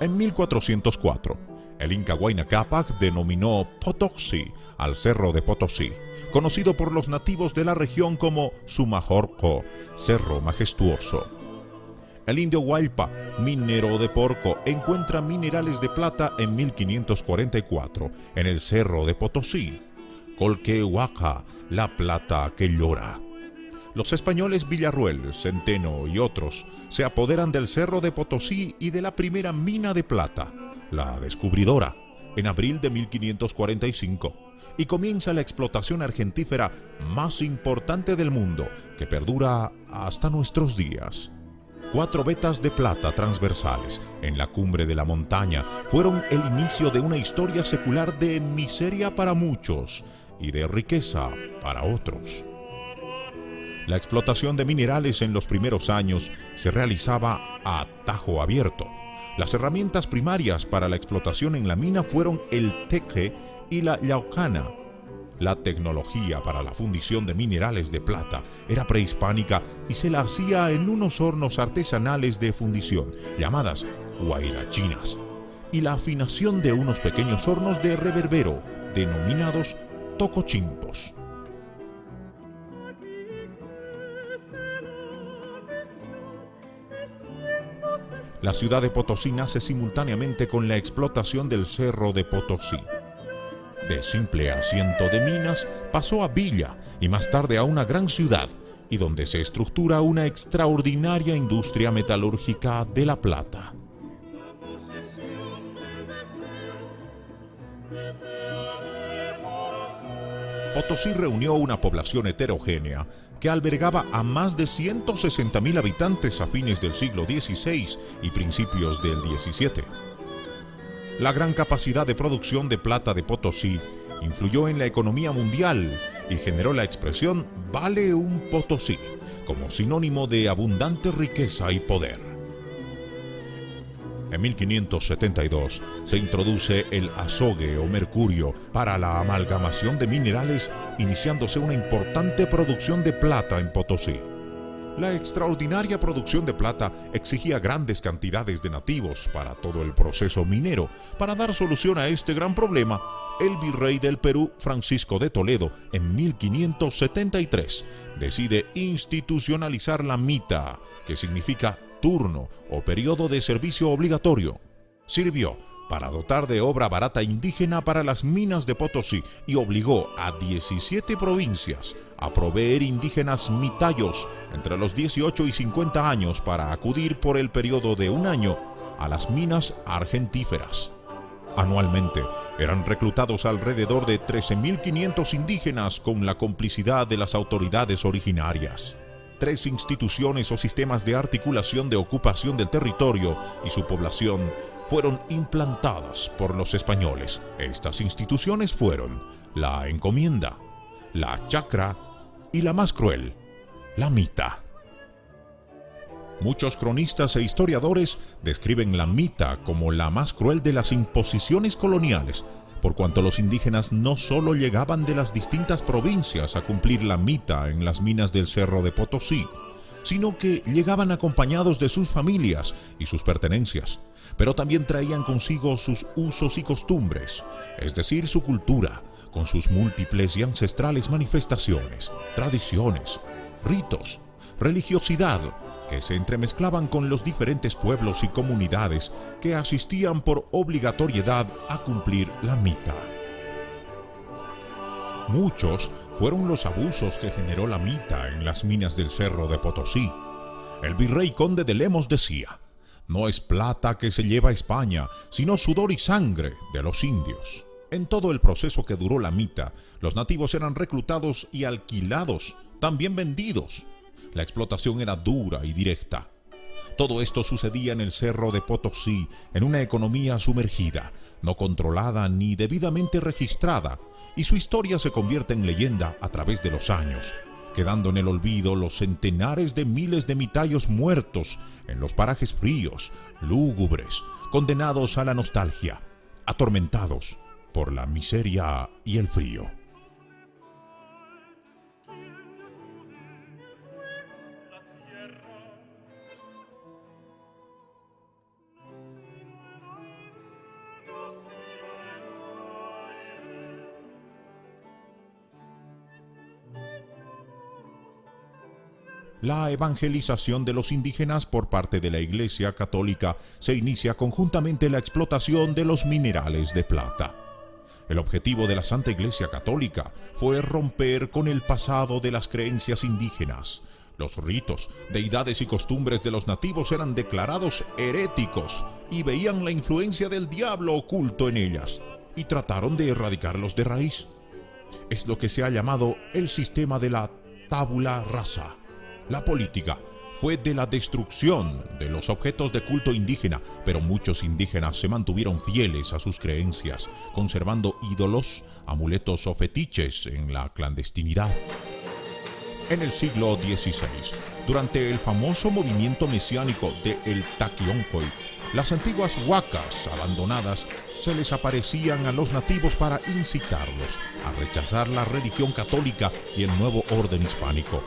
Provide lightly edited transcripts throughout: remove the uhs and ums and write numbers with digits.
En 1404, el inca Huayna Cápac denominó Potosí al cerro de Potosí, conocido por los nativos de la región como Sumajorco, cerro majestuoso. El indio Huaypa, minero de Porco, encuentra minerales de plata en 1544 en el cerro de Potosí. Colquehuaca, la plata que llora. Los españoles Villarruel, Centeno y otros se apoderan del cerro de Potosí y de la primera mina de plata, la Descubridora, en abril de 1545, y comienza la explotación argentífera más importante del mundo, que perdura hasta nuestros días. 4 vetas de plata transversales en la cumbre de la montaña fueron el inicio de una historia secular de miseria para muchos y de riqueza para otros. La explotación de minerales en los primeros años se realizaba a tajo abierto. Las herramientas primarias para la explotación en la mina fueron el teque y la yaucana. La tecnología para la fundición de minerales de plata era prehispánica y se la hacía en unos hornos artesanales de fundición, llamadas guairachinas, y la afinación de unos pequeños hornos de reverbero, denominados tocochimpos. La ciudad de Potosí nace simultáneamente con la explotación del cerro de Potosí. De simple asiento de minas pasó a villa y más tarde a una gran ciudad, y donde se estructura una extraordinaria industria metalúrgica de la plata. Potosí reunió una población heterogénea que albergaba a más de 160.000 habitantes a fines del siglo XVI y principios del XVII. La gran capacidad de producción de plata de Potosí influyó en la economía mundial y generó la expresión "vale un Potosí" como sinónimo de abundante riqueza y poder. En 1572 se introduce el azogue o mercurio para la amalgamación de minerales, iniciándose una importante producción de plata en Potosí. La extraordinaria producción de plata exigía grandes cantidades de nativos para todo el proceso minero. Para dar solución a este gran problema, el virrey del Perú, Francisco de Toledo, en 1573, decide institucionalizar la mita, que significa turno o periodo de servicio obligatorio. Sirvió para dotar de obra barata indígena para las minas de Potosí y obligó a 17 provincias a proveer indígenas mitayos entre los 18 y 50 años para acudir por el periodo de un año a las minas argentíferas. Anualmente eran reclutados alrededor de 13.500 indígenas con la complicidad de las autoridades originarias. 3 instituciones o sistemas de articulación de ocupación del territorio y su población fueron implantadas por los españoles. Estas instituciones fueron la encomienda, la chacra y la más cruel, la mita. Muchos cronistas e historiadores describen la mita como la más cruel de las imposiciones coloniales, por cuanto los indígenas no solo llegaban de las distintas provincias a cumplir la mita en las minas del Cerro de Potosí, sino que llegaban acompañados de sus familias y sus pertenencias, pero también traían consigo sus usos y costumbres, es decir, su cultura, con sus múltiples y ancestrales manifestaciones, tradiciones, ritos, religiosidad, que se entremezclaban con los diferentes pueblos y comunidades que asistían por obligatoriedad a cumplir la mita. Muchos fueron los abusos que generó la mita en las minas del Cerro de Potosí. El virrey conde de Lemos decía: "No es plata que se lleva a España, sino sudor y sangre de los indios". En todo el proceso que duró la mita, los nativos eran reclutados y alquilados, también vendidos. La explotación era dura y directa. Todo esto sucedía en el Cerro de Potosí, en una economía sumergida, no controlada ni debidamente registrada, y su historia se convierte en leyenda a través de los años, quedando en el olvido los centenares de miles de mitayos muertos en los parajes fríos, lúgubres, condenados a la nostalgia, atormentados por la miseria y el frío. La evangelización de los indígenas por parte de la Iglesia Católica se inicia conjuntamente la explotación de los minerales de plata. El objetivo de la Santa Iglesia Católica fue romper con el pasado de las creencias indígenas. Los ritos, deidades y costumbres de los nativos eran declarados heréticos y veían la influencia del diablo oculto en ellas, y trataron de erradicarlos de raíz. Es lo que se ha llamado el sistema de la tabula rasa. La política fue de la destrucción de los objetos de culto indígena, pero muchos indígenas se mantuvieron fieles a sus creencias, conservando ídolos, amuletos o fetiches en la clandestinidad. En el siglo XVI, durante el famoso movimiento mesiánico de El Taquioncoy, las antiguas huacas abandonadas se les aparecían a los nativos para incitarlos a rechazar la religión católica y el nuevo orden hispánico.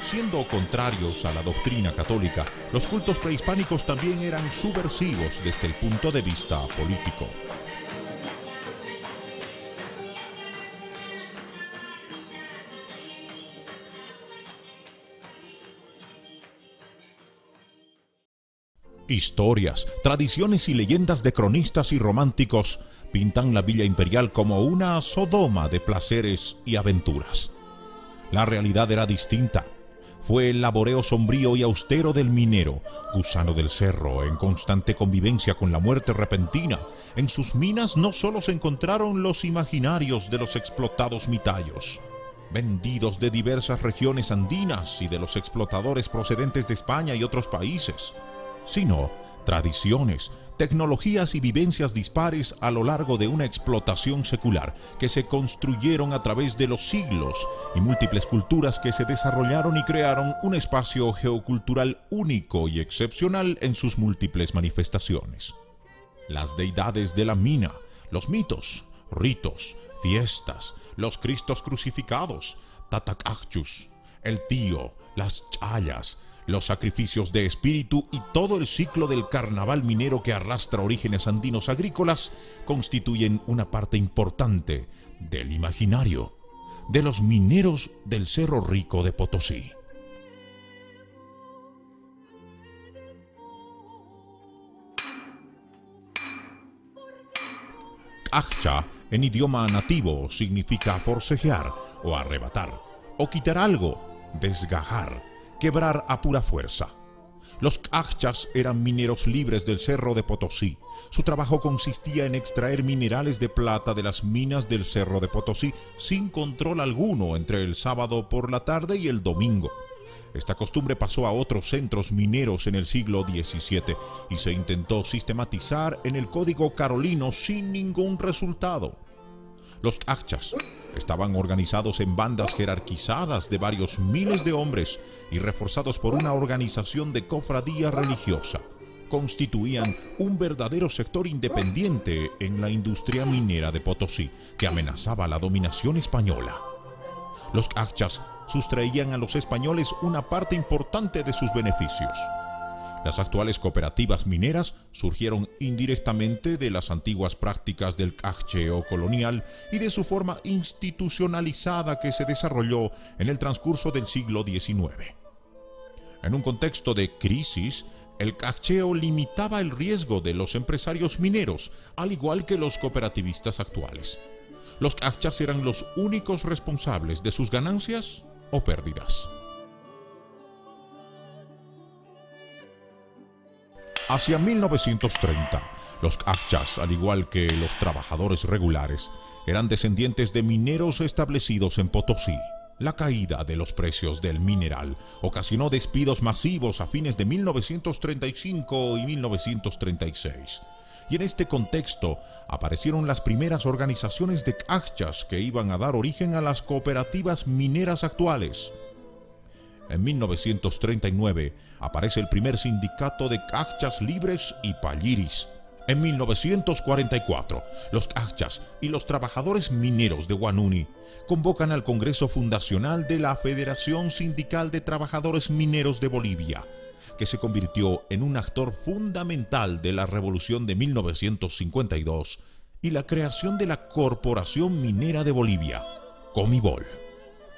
Siendo contrarios a la doctrina católica, los cultos prehispánicos también eran subversivos desde el punto de vista político. Historias, tradiciones y leyendas de cronistas y románticos pintan la Villa Imperial como una Sodoma de placeres y aventuras. La realidad era distinta. Fue el laboreo sombrío y austero del minero, gusano del cerro, en constante convivencia con la muerte repentina. En sus minas no solo se encontraron los imaginarios de los explotados mitayos, vendidos de diversas regiones andinas y de los explotadores procedentes de España y otros países, sino tradiciones, tecnologías y vivencias dispares a lo largo de una explotación secular que se construyeron a través de los siglos y múltiples culturas que se desarrollaron y crearon un espacio geocultural único y excepcional en sus múltiples manifestaciones. Las deidades de la mina, los mitos, ritos, fiestas, los cristos crucificados, Tatacachus, el tío, las chayas, los sacrificios de espíritu y todo el ciclo del carnaval minero que arrastra orígenes andinos agrícolas constituyen una parte importante del imaginario de los mineros del Cerro Rico de Potosí. Cacha, en idioma nativo, significa forcejear o arrebatar, o quitar algo, desgajar, quebrar a pura fuerza. Los cachas eran mineros libres del Cerro de Potosí. Su trabajo consistía en extraer minerales de plata de las minas del Cerro de Potosí sin control alguno entre el sábado por la tarde y el domingo. Esta costumbre pasó a otros centros mineros en el siglo XVII y se intentó sistematizar en el Código Carolino sin ningún resultado. Los cachas estaban organizados en bandas jerarquizadas de varios miles de hombres y reforzados por una organización de cofradía religiosa. Constituían un verdadero sector independiente en la industria minera de Potosí, que amenazaba la dominación española. Los cachas sustraían a los españoles una parte importante de sus beneficios. Las actuales cooperativas mineras surgieron indirectamente de las antiguas prácticas del cacheo colonial y de su forma institucionalizada que se desarrolló en el transcurso del siglo XIX. En un contexto de crisis, el cacheo limitaba el riesgo de los empresarios mineros, al igual que los cooperativistas actuales. Los cachas eran los únicos responsables de sus ganancias o pérdidas. Hacia 1930, los cachas, al igual que los trabajadores regulares, eran descendientes de mineros establecidos en Potosí. La caída de los precios del mineral ocasionó despidos masivos a fines de 1935 y 1936. Y en este contexto aparecieron las primeras organizaciones de cachas que iban a dar origen a las cooperativas mineras actuales. En 1939 aparece el primer sindicato de cachas libres y palliris. En 1944, los cachas y los trabajadores mineros de Huanuni convocan al Congreso Fundacional de la Federación Sindical de Trabajadores Mineros de Bolivia, que se convirtió en un actor fundamental de la Revolución de 1952 y la creación de la Corporación Minera de Bolivia, Comibol.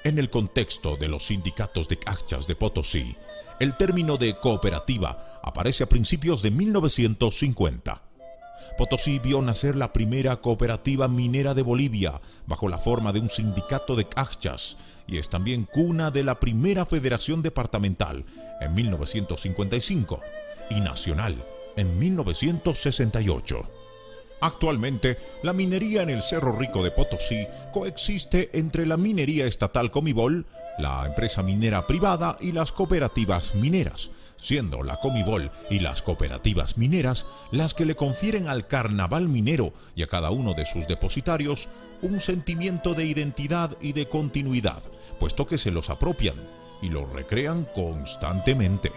En el contexto de los sindicatos de cachas de Potosí, el término de cooperativa aparece a principios de 1950. Potosí vio nacer la primera cooperativa minera de Bolivia bajo la forma de un sindicato de cachas y es también cuna de la primera federación departamental en 1955 y nacional en 1968. Actualmente, la minería en el Cerro Rico de Potosí coexiste entre la minería estatal Comibol, la empresa minera privada y las cooperativas mineras, siendo la Comibol y las cooperativas mineras las que le confieren al carnaval minero y a cada uno de sus depositarios un sentimiento de identidad y de continuidad, puesto que se los apropian y los recrean constantemente.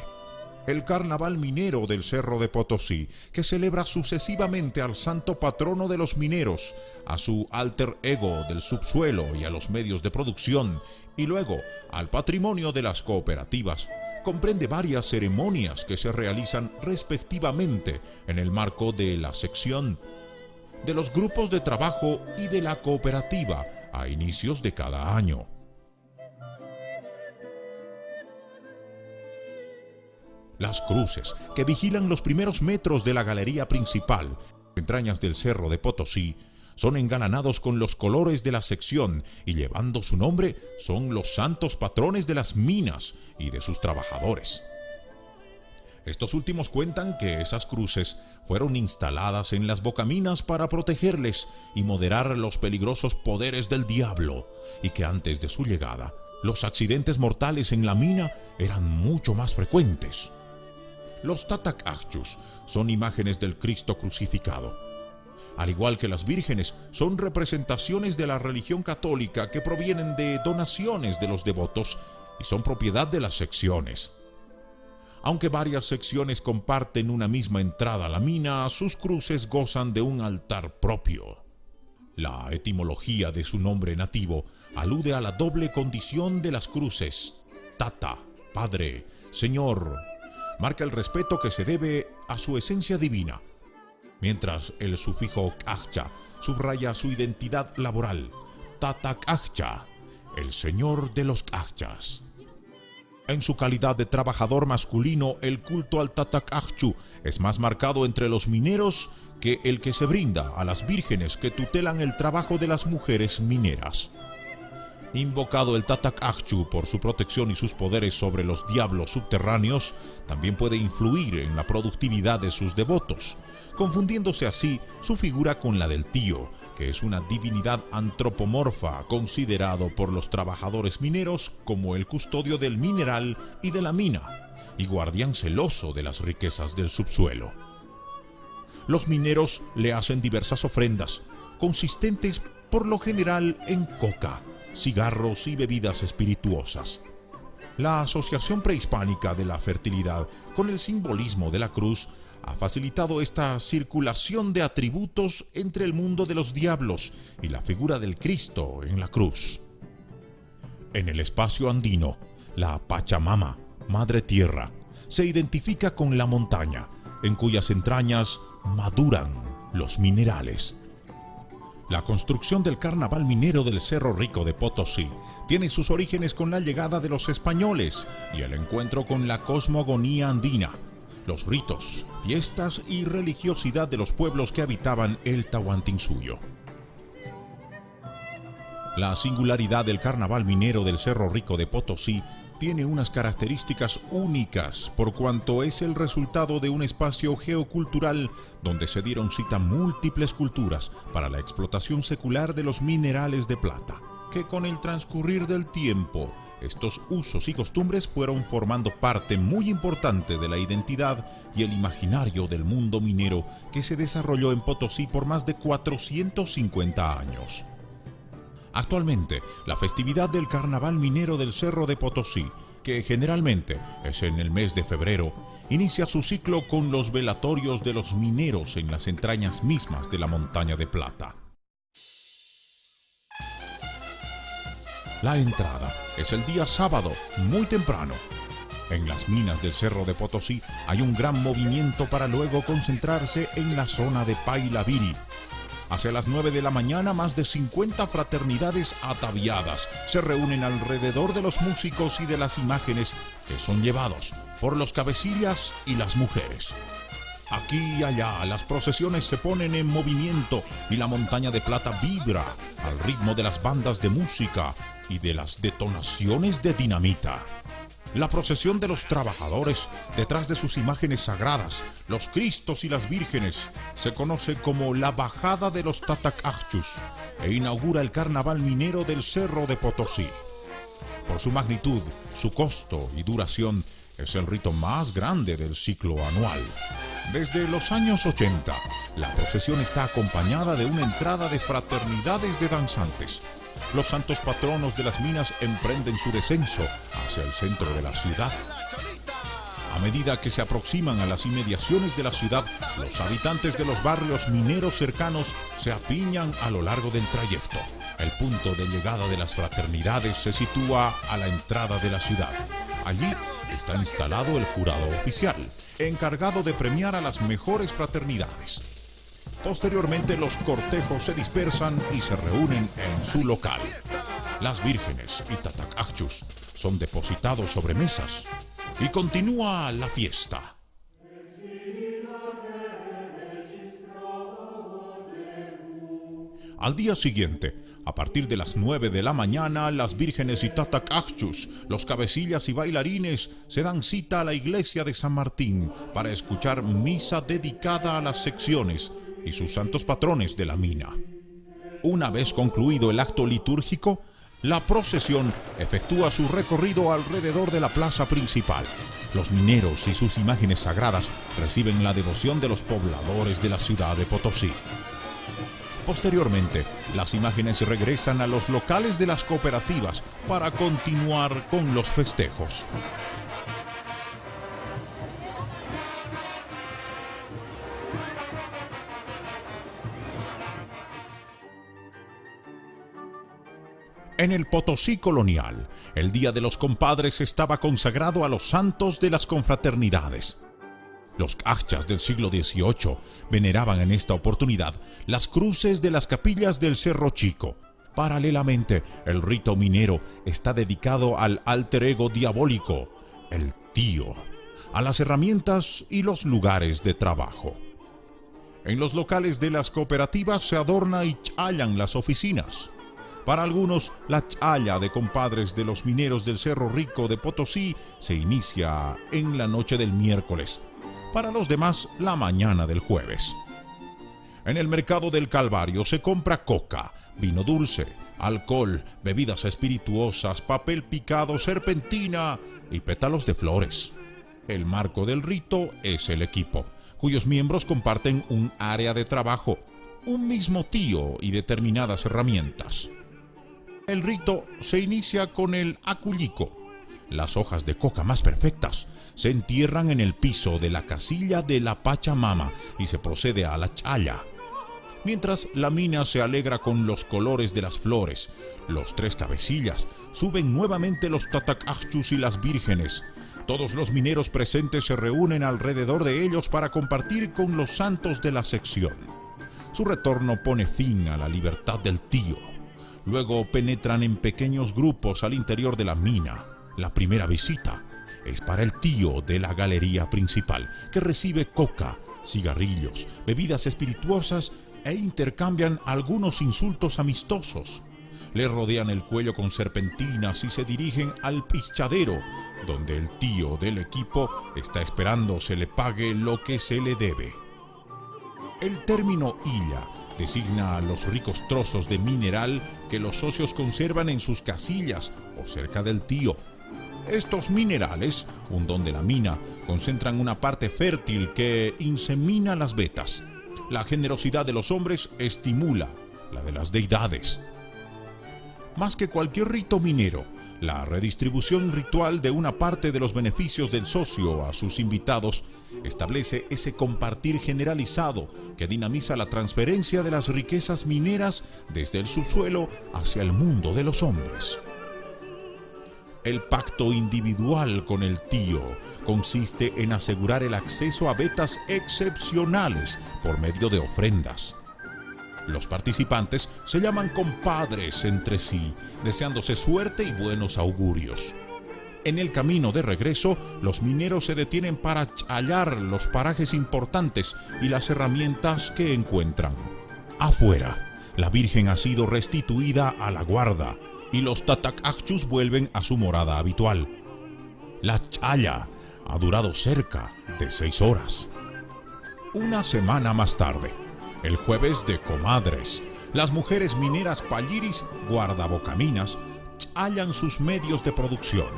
El carnaval minero del Cerro de Potosí, que celebra sucesivamente al santo patrono de los mineros, a su alter ego del subsuelo y a los medios de producción, y luego al patrimonio de las cooperativas, comprende varias ceremonias que se realizan respectivamente en el marco de la sección, de los grupos de trabajo y de la cooperativa a inicios de cada año. Las cruces que vigilan los primeros metros de la galería principal, entrañas del Cerro de Potosí, son engalanados con los colores de la sección y llevando su nombre son los santos patrones de las minas y de sus trabajadores. Estos últimos cuentan que esas cruces fueron instaladas en las bocaminas para protegerles y moderar los peligrosos poderes del diablo, y que antes de su llegada, los accidentes mortales en la mina eran mucho más frecuentes. Los tatacachus son imágenes del Cristo crucificado. Al igual que las vírgenes, son representaciones de la religión católica que provienen de donaciones de los devotos y son propiedad de las secciones. Aunque varias secciones comparten una misma entrada a la mina, sus cruces gozan de un altar propio. La etimología de su nombre nativo alude a la doble condición de las cruces. Tata, padre, señor, marca el respeto que se debe a su esencia divina, mientras el sufijo cacha subraya su identidad laboral. Tata cacha, el señor de los cachas. En su calidad de trabajador masculino, el culto al tatacachu es más marcado entre los mineros que el que se brinda a las vírgenes que tutelan el trabajo de las mujeres mineras. Invocado el tatacachu por su protección y sus poderes sobre los diablos subterráneos, también puede influir en la productividad de sus devotos, confundiéndose así su figura con la del tío, que es una divinidad antropomorfa considerado por los trabajadores mineros como el custodio del mineral y de la mina, y guardián celoso de las riquezas del subsuelo. Los mineros le hacen diversas ofrendas, consistentes por lo general en coca, cigarros y bebidas espirituosas. La asociación prehispánica de la fertilidad con el simbolismo de la cruz ha facilitado esta circulación de atributos entre el mundo de los diablos y la figura del Cristo en la cruz. En el espacio andino, la Pachamama, Madre Tierra, se identifica con la montaña, en cuyas entrañas maduran los minerales. La construcción del carnaval minero del Cerro Rico de Potosí tiene sus orígenes con la llegada de los españoles y el encuentro con la cosmogonía andina, los ritos, fiestas y religiosidad de los pueblos que habitaban el Tahuantinsuyo. La singularidad del carnaval minero del Cerro Rico de Potosí tiene unas características únicas por cuanto es el resultado de un espacio geocultural donde se dieron cita múltiples culturas para la explotación secular de los minerales de plata, que con el transcurrir del tiempo, estos usos y costumbres fueron formando parte muy importante de la identidad y el imaginario del mundo minero que se desarrolló en Potosí por más de 450 años. Actualmente, la festividad del Carnaval Minero del Cerro de Potosí, que generalmente es en el mes de febrero, inicia su ciclo con los velatorios de los mineros en las entrañas mismas de la Montaña de Plata. La entrada es el día sábado, muy temprano. En las minas del Cerro de Potosí hay un gran movimiento para luego concentrarse en la zona de Pailabiri. Hacia las 9 de la mañana, más de 50 fraternidades ataviadas se reúnen alrededor de los músicos y de las imágenes que son llevados por los cabecillas y las mujeres. Aquí y allá las procesiones se ponen en movimiento y la montaña de plata vibra al ritmo de las bandas de música y de las detonaciones de dinamita. La procesión de los trabajadores detrás de sus imágenes sagradas, los Cristos y las vírgenes, se conoce como la Bajada de los Tatacachus e inaugura el Carnaval Minero del Cerro de Potosí. Por su magnitud, su costo y duración, es el rito más grande del ciclo anual. Desde los años 80, la procesión está acompañada de una entrada de fraternidades de danzantes. Los santos patronos de las minas emprenden su descenso hacia el centro de la ciudad. A medida que se aproximan a las inmediaciones de la ciudad, los habitantes de los barrios mineros cercanos se apiñan a lo largo del trayecto. El punto de llegada de las fraternidades se sitúa a la entrada de la ciudad. Allí está instalado el jurado oficial, encargado de premiar a las mejores fraternidades. Posteriormente, los cortejos se dispersan y se reúnen en su local. Las vírgenes y tatacachus son depositados sobre mesas y continúa la fiesta. Al día siguiente, a partir de las 9 de la mañana, las vírgenes y tatacachus, los cabecillas y bailarines, se dan cita a la iglesia de San Martín para escuchar misa dedicada a las secciones y sus santos patrones de la mina. Una vez concluido el acto litúrgico, la procesión efectúa su recorrido alrededor de la plaza principal. Los mineros y sus imágenes sagradas reciben la devoción de los pobladores de la ciudad de Potosí. Posteriormente, las imágenes regresan a los locales de las cooperativas para continuar con los festejos. En el Potosí colonial, el Día de los Compadres estaba consagrado a los santos de las confraternidades. Los cachas del siglo XVIII veneraban en esta oportunidad las cruces de las capillas del Cerro Chico. Paralelamente, el rito minero está dedicado al alter ego diabólico, el tío, a las herramientas y los lugares de trabajo. En los locales de las cooperativas se adorna y chayan las oficinas. Para algunos, la chaya de compadres de los mineros del Cerro Rico de Potosí se inicia en la noche del miércoles. Para los demás, la mañana del jueves. En el mercado del Calvario se compra coca, vino dulce, alcohol, bebidas espirituosas, papel picado, serpentina y pétalos de flores. El marco del rito es el equipo, cuyos miembros comparten un área de trabajo, un mismo tío y determinadas herramientas. El rito se inicia con el acullico. Las hojas de coca más perfectas se entierran en el piso de la casilla de la Pachamama y se procede a la chaya. Mientras la mina se alegra con los colores de las flores, los tres cabecillas suben nuevamente los tatacachus y las vírgenes. Todos los mineros presentes se reúnen alrededor de ellos para compartir con los santos de la sección. Su retorno pone fin a la libertad del tío. Luego penetran en pequeños grupos al interior de la mina. La primera visita es para el tío de la galería principal, que recibe coca, cigarrillos, bebidas espirituosas e intercambian algunos insultos amistosos. Le rodean el cuello con serpentinas y se dirigen al pichadero, donde el tío del equipo está esperando se le pague lo que se le debe. El término illa designa a los ricos trozos de mineral que los socios conservan en sus casillas o cerca del tío. Estos minerales, un don de la mina, concentran una parte fértil que insemina las vetas. La generosidad de los hombres estimula la de las deidades. Más que cualquier rito minero, la redistribución ritual de una parte de los beneficios del socio a sus invitados establece ese compartir generalizado que dinamiza la transferencia de las riquezas mineras desde el subsuelo hacia el mundo de los hombres. El pacto individual con el tío consiste en asegurar el acceso a vetas excepcionales por medio de ofrendas. Los participantes se llaman compadres entre sí, deseándose suerte y buenos augurios. En el camino de regreso, los mineros se detienen para hallar los parajes importantes y las herramientas que encuentran. Afuera, la Virgen ha sido restituida a la guarda y los Tatakachus vuelven a su morada habitual. La chaya ha durado cerca de 6 horas. Una semana más tarde, el jueves de comadres, las mujeres mineras Palliris guardabocaminas hallan sus medios de producción,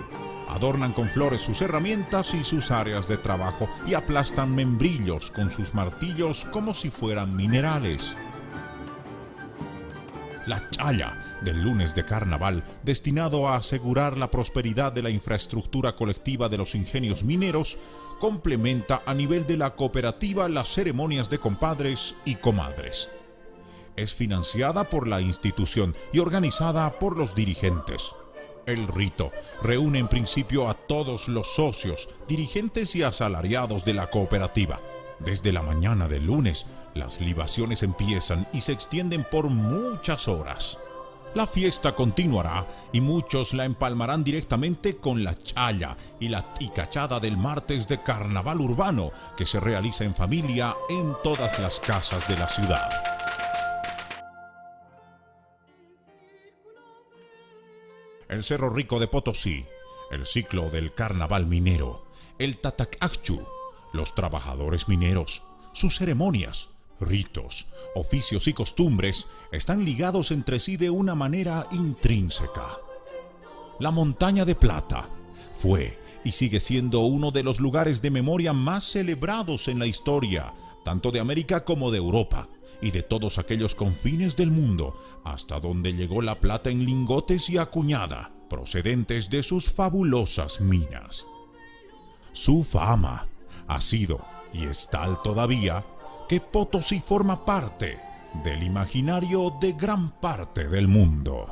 adornan con flores sus herramientas y sus áreas de trabajo y aplastan membrillos con sus martillos como si fueran minerales. La chaya del lunes de carnaval, destinado a asegurar la prosperidad de la infraestructura colectiva de los ingenios mineros, complementa a nivel de la cooperativa las ceremonias de compadres y comadres. Es financiada por la institución y organizada por los dirigentes. El rito reúne en principio a todos los socios, dirigentes y asalariados de la cooperativa. Desde la mañana del lunes, las libaciones empiezan y se extienden por muchas horas. La fiesta continuará y muchos la empalmarán directamente con la chaya y la ticachada del martes de carnaval urbano que se realiza en familia en todas las casas de la ciudad. El Cerro Rico de Potosí, el ciclo del carnaval minero, el Tatakachú, los trabajadores mineros, sus ceremonias, ritos, oficios y costumbres están ligados entre sí de una manera intrínseca. La Montaña de Plata fue y sigue siendo uno de los lugares de memoria más celebrados en la historia, tanto de América como de Europa, y de todos aquellos confines del mundo, hasta donde llegó la plata en lingotes y acuñada, procedentes de sus fabulosas minas. Su fama ha sido, y es tal todavía, que Potosí forma parte del imaginario de gran parte del mundo.